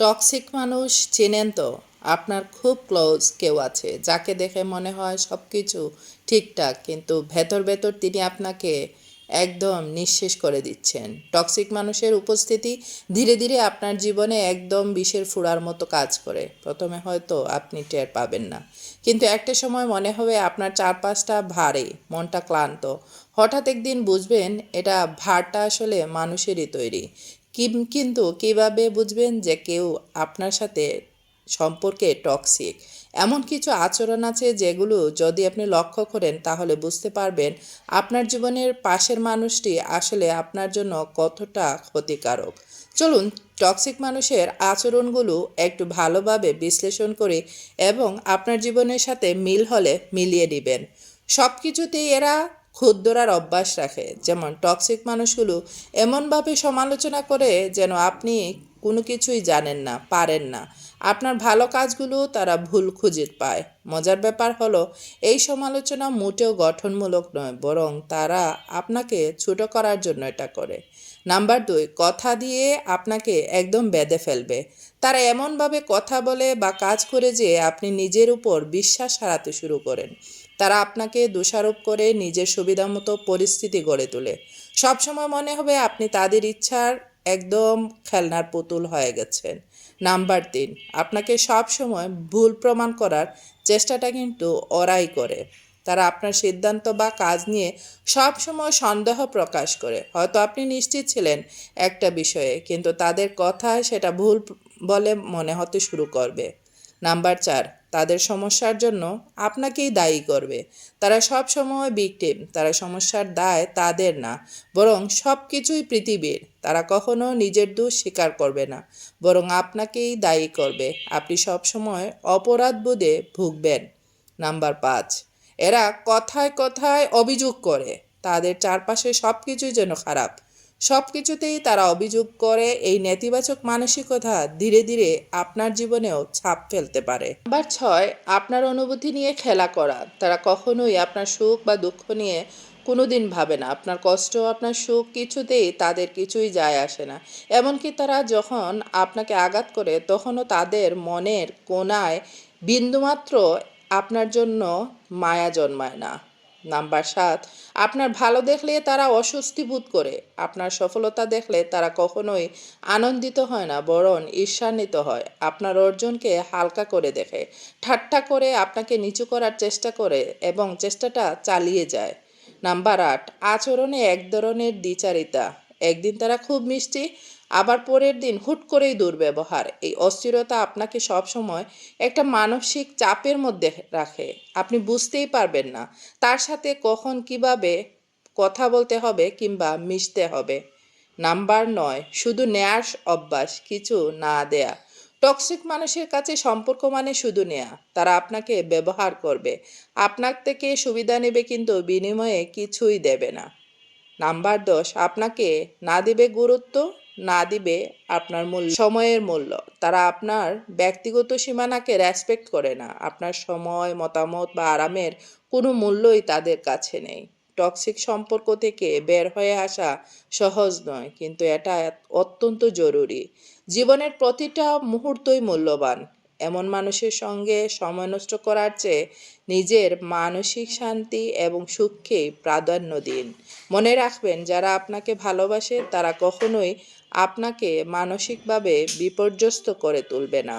Toxic মানুষ চেনেন তো? আপনার খুব ক্লোজ কেউ আছে যাকে দেখে মনে হয় সব কিছু ঠিকঠাক, কিন্তু ভেতর ভেতর তিনি আপনাকে একদম নিঃশেষ করে দিচ্ছেন। টক্সিক মানুষের উপস্থিতি ধীরে ধীরে আপনার জীবনে একদম বিষের ফোঁড়ার মতো কাজ করে। প্রথমে হয়তো আপনি টের পাবেন না, কিন্তু একটা সময় মনে হবে আপনার চারপাশটা ভারী, মনটা ক্লান্ত। হঠাৎ একদিন বুঝবেন এটা ভারটা আসলে মানুষেরই তৈরি। কিন্তু কিভাবে বুঝবেন যে কেউ আপনার সাথে সম্পর্কে টক্সিক? এমন কিছু আচরণ আছে যেগুলো যদি আপনি লক্ষ্য করেন তাহলে বুঝতে পারবেন আপনার জীবনের পাশের মানুষটি আসলে আপনার জন্য কতটা ক্ষতিকারক। চলুন টক্সিক মানুষের আচরণগুলো একটু ভালোভাবে বিশ্লেষণ করি এবং আপনার জীবনের সাথে মিল হলে মিলিয়ে দিবেন। সব কিছুতেই এরা খুঁত ধরার অভ্যাস রাখে। যেমন টক্সিক মানুষগুলো এমনভাবে সমালোচনা করে যেন আপনি কোনো কিছুই জানেন না, পারেন না। আপনার ভালো কাজগুলো তারা ভুল খুঁজে পায়। মজার ব্যাপার হলো, এই সমালোচনা মোটেও গঠনমূলক নয়, বরং তারা আপনাকে ছোট করার জন্য এটা করে। নাম্বার 2, কথা দিয়ে আপনাকে একদম বেঁধে ফেলবে। তারা এমনভাবে কথা বলে বা কাজ করে যে আপনি নিজের উপর বিশ্বাস হারাতে শুরু করেন। তারা আপনাকে দোষারোপ করে নিজের সুবিধামতো পরিস্থিতি গড়ে তোলে। সবসময় মনে হবে আপনি তাদের ইচ্ছার একদম খেলনার পুতুল হয়ে গেছেন। নাম্বার 3, আপনাকে সবসময় ভুল প্রমাণ করার চেষ্টাটা কিন্তু ওরাই করে। তারা আপনার সিদ্ধান্ত বা কাজ নিয়ে সবসময় সন্দেহ প্রকাশ করে। হয়তো আপনি নিশ্চিত ছিলেন একটা বিষয়ে, কিন্তু তাদের কথায় সেটা ভুল বলে মনে হতে শুরু করবে। নাম্বার 4, তাদের সমস্যার জন্য আপনাকেই দায়ী করবে। তারা সব সময় ভিকটিম। তারা সমস্যার দায় তাদের না, বরং সব কিছুই পৃথিবীর। তারা কখনো নিজের দোষ স্বীকার করবে না, বরং আপনাকেই দায়ী করবে। আপনি সব সময় অপরাধবোধে ভুগবেন। নাম্বার 5, এরা কথায় কথায় অভিযোগ করে। তাদের চারপাশে সব কিছুই যেন খারাপ। সব কিছুতেই তারা অভিযোগ করে। এই নেতিবাচক মানসিকতা ধীরে ধীরে আপনার জীবনেও ছাপ ফেলতে পারে। নাম্বার 6, আপনার অনুভূতি নিয়ে খেলা করা। তারা কখনোই আপনার সুখ বা দুঃখ নিয়ে কোনো দিন ভাবে না। আপনার কষ্ট, আপনার সুখ কিছুতেই তাদের কিছুই যায় আসে না। এমনকি তারা যখন আপনাকে আঘাত করে তখনও তাদের মনের কোণায় বিন্দুমাত্র আপনার জন্য মায়া জন্মায় না। নাম্বার 7, আপনার ভালো দেখলে তারা অস্বস্তি বোধ করে। আপনার সফলতা দেখলে তারা কখনোই আনন্দিত হয় না, বরং ঈর্ষান্বিত হয়। আপনার অর্জনকে হালকা করে দেখে, ঠাট্টা করে আপনাকে নিচু করার চেষ্টা করে এবং চেষ্টাটা চালিয়ে যায়। নাম্বার 8, আচরণে এক ধরনের দ্বিচারিতা। একদিন তারা খুব মিষ্টি, আবার পরের দিন হুট করেই দুর্ব্যবহার। এই অস্থিরতা আপনাকে সবসময় একটা মানসিক চাপের মধ্যে রাখে। আপনি বুঝতেই পারবেন না তার সাথে কখন কিভাবে কথা বলতে হবে কিংবা মিশতে হবে। নাম্বার 9, শুধু নেয়ার অভ্যাস, কিছু না দেয়া। টক্সিক মানুষের কাছে সম্পর্ক মানে শুধু নেয়া। তারা আপনাকে ব্যবহার করবে, আপনার থেকে সুবিধা নেবে, কিন্তু বিনিময়ে কিছুই দেবে না। নাম্বার 10, আপনাকে না দিবে গুরুত্ব, না দিবে আপনার মূল্য, সময়ের মূল্য। তারা আপনার ব্যক্তিগত সীমানাকে রেসপেক্ট করে না। আপনার সময়, মতামত বা আরামের কোনো মূল্যই তাদের কাছে নেই। টক্সিক সম্পর্ক থেকে বের হয়ে আসা সহজ নয়, কিন্তু এটা অত্যন্ত জরুরি। জীবনের প্রতিটা মুহূর্তই মূল্যবান। এমন মানুষের সঙ্গে সময় নষ্ট করার চেয়ে নিজের মানসিক শান্তি এবং সুখকেই প্রাধান্য দিন। মনে রাখবেন, যারা আপনাকে ভালোবাসে তারা কখনোই আপনাকে মানসিকভাবে বিপর্যস্ত করে তুলবে না।